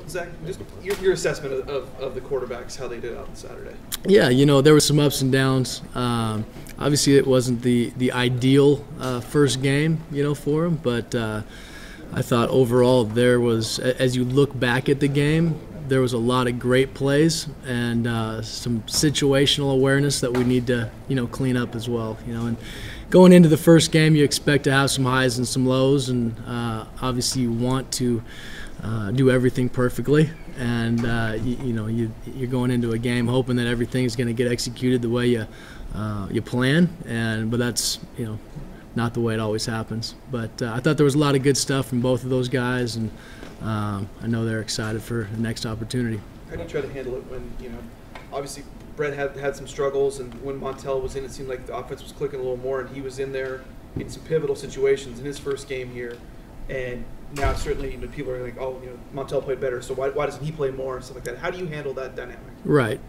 Zach, just your assessment of the quarterbacks, how they did out on Saturday. Yeah, there were some ups and downs. Obviously, it wasn't the ideal first game, for them, but I thought overall there was, as you look back at the game, there was a lot of great plays and some situational awareness that we need to, clean up as well. And going into the first game, you expect to have some highs and some lows, and obviously you want to do everything perfectly. And you're going into a game hoping that everything's going to get executed the way you plan, but that's not the way it always happens. But I thought there was a lot of good stuff from both of those guys, and I know they're excited for the next opportunity. How do you try to handle it when, obviously Brett had some struggles, and when Montel was in, it seemed like the offense was clicking a little more, and he was in there in some pivotal situations in his first game here. And now certainly people are like, Montel played better, so why doesn't he play more and stuff like that? How do you handle that dynamic? Right.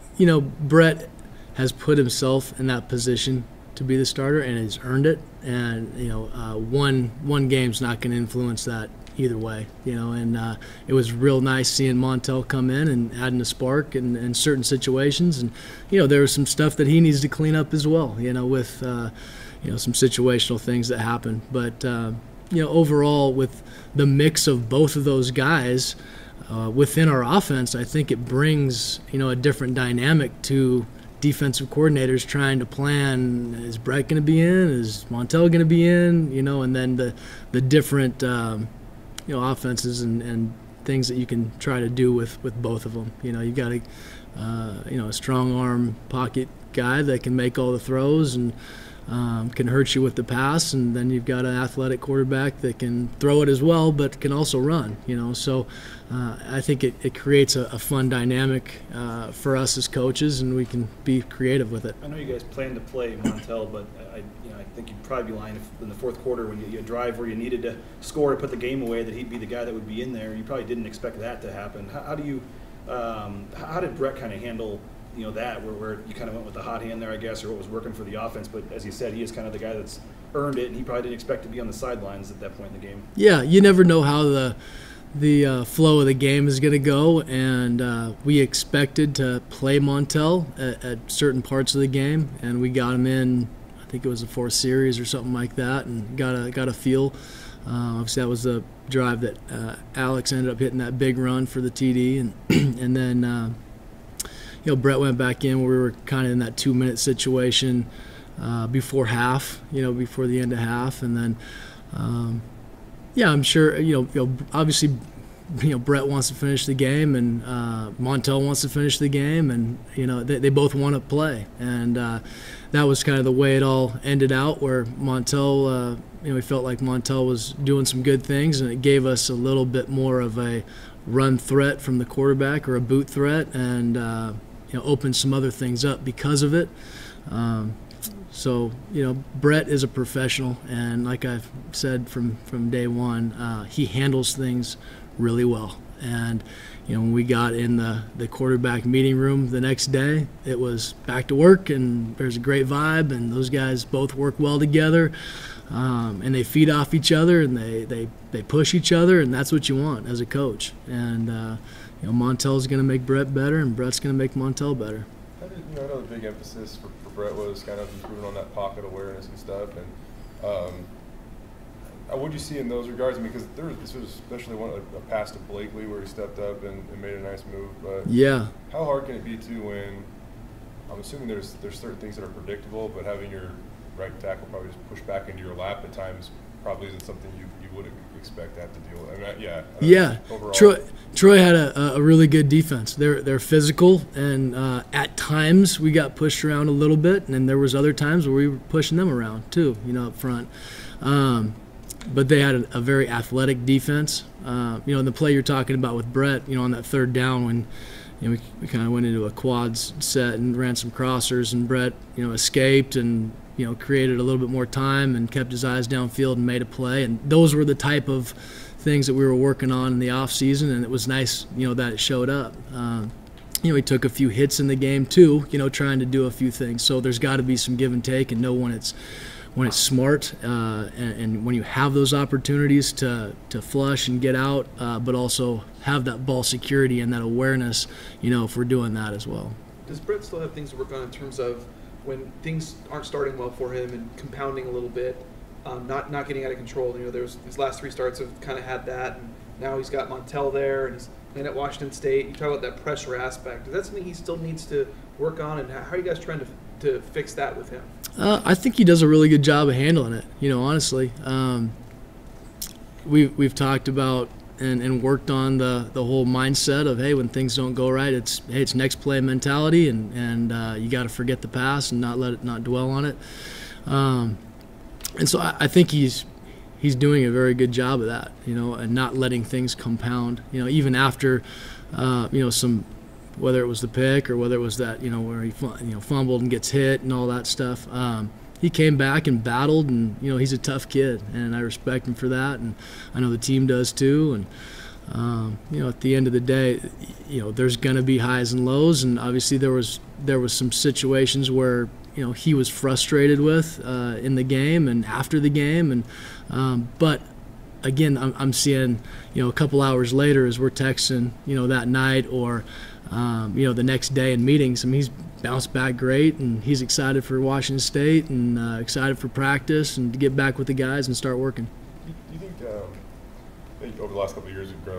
Brett has put himself in that position to be the starter and has earned it. And, one game's not going to influence that either way, and it was real nice seeing Montel come in and adding a spark in certain situations. And, there was some stuff that he needs to clean up as well, with, some situational things that happen. But, overall with the mix of both of those guys within our offense, I think it brings, a different dynamic to defensive coordinators trying to plan, is Brett going to be in, is Montel going to be in, and then the different offenses and things that you can try to do with both of them. You got a strong arm pocket guy that can make all the throws and can hurt you with the pass, and then you've got an athletic quarterback that can throw it as well but can also run. So I think it creates a fun dynamic for us as coaches, and we can be creative with it. I know you guys plan to play Montel, but I think you'd probably be lying if in the fourth quarter when you drive where you needed to score to put the game away that he'd be the guy that would be in there. You probably didn't expect that to happen. How did Brett kind of handle that where you kind of went with the hot hand there, I guess, or what was working for the offense? But as you said, he is kind of the guy that's earned it, and he probably didn't expect to be on the sidelines at that point in the game. Yeah, you never know how the flow of the game is going to go, and we expected to play Montel at certain parts of the game, and we got him in, I think it was the fourth series or something like that, and got a feel. Obviously, that was the drive that Alex ended up hitting that big run for the TD, and then Brett went back in where we were kind of in that 2-minute situation before half, before the end of half, and then I'm sure obviously Brett wants to finish the game, and Montel wants to finish the game, and they both want to play, and that was kind of the way it all ended out, where Montel we felt like Montel was doing some good things, and it gave us a little bit more of a run threat from the quarterback or a boot threat, and opened some other things up because of it. So Brett is a professional, and like I've said from day one, he handles things really well. And when we got in the quarterback meeting room the next day, it was back to work, and there's a great vibe, and those guys both work well together, and they feed off each other, and they push each other, and that's what you want as a coach. And Montel's going to make Brett better, and Brett's going to make Montel better. I know the big emphasis for Brett was kind of improving on that pocket awareness and stuff. And what do you see in those regards? because this was especially a pass to Blakely where he stepped up and made a nice move. But yeah, how hard can it be when I'm assuming there's certain things that are predictable, but having your right tackle probably just push back into your lap at times probably isn't something you would expect to have to deal with. Troy had a really good defense. They're physical, and at times we got pushed around a little bit, and then there was other times where we were pushing them around too, up front. But they had a very athletic defense. The play you're talking about with Brett, on that third down when we kind of went into a quads set and ran some crossers, and Brett escaped and created a little bit more time and kept his eyes downfield and made a play. And those were the type of things that we were working on in the off season, and it was nice, that it showed up. He took a few hits in the game too, trying to do a few things. So there's got to be some give and take, and know when when it's smart and when you have those opportunities to flush and get out, but also have that ball security and that awareness, if we're doing that as well. Does Brett still have things to work on in terms of when things aren't starting well for him and compounding a little bit, not getting out of control? There's these last 3 starts have kind of had that, and now he's got Montel there, and he's playing at Washington State. You talk about that pressure aspect. Is that something he still needs to work on, and how are you guys trying to fix that with him? I think he does a really good job of handling it. Honestly, we've talked about and worked on the whole mindset of, hey, when things don't go right, it's next play mentality, and you got to forget the past and not dwell on it. And so I think he's doing a very good job of that, and not letting things compound. Even after, some, whether it was the pick or whether it was that, where he fumbled and gets hit and all that stuff. He came back and battled, and he's a tough kid, and I respect him for that, and I know the team does too. And at the end of the day, there's going to be highs and lows, and obviously there was some situations where he was frustrated with in the game and after the game, and but again, I'm seeing a couple hours later as we're texting that night or the next day in meetings, he's bounced back great, and he's excited for Washington State and excited for practice and to get back with the guys and start working. Do you think, I think over the last couple of years we've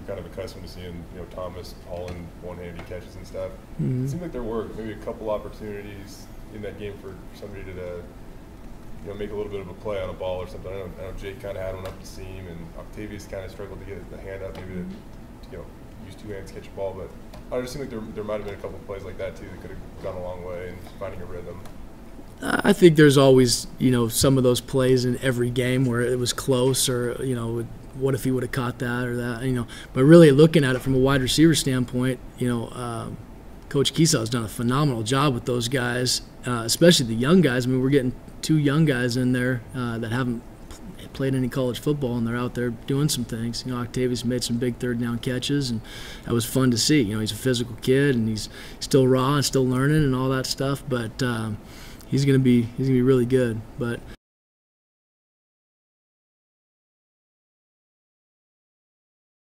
kind of accustomed to seeing Thomas hauling one-handed catches and stuff. Mm-hmm. It seemed like there were maybe a couple opportunities in that game for somebody to make a little bit of a play on a ball or something. I know Jake kind of had one up the seam, and Octavius kind of struggled to get the hand up, maybe to use 2 hands to catch a ball, but I just think there might have been a couple of plays like that too that could have gone a long way in finding a rhythm. I think there's always some of those plays in every game where it was close, or what if he would have caught that or that, But really looking at it from a wide receiver standpoint, Coach Kiesau has done a phenomenal job with those guys, especially the young guys. We're getting 2 young guys in there that haven't played any college football, and they're out there doing some things. Octavius made some big 3rd down catches, and that was fun to see. He's a physical kid, and he's still raw and still learning and all that stuff, but he's gonna be really good. But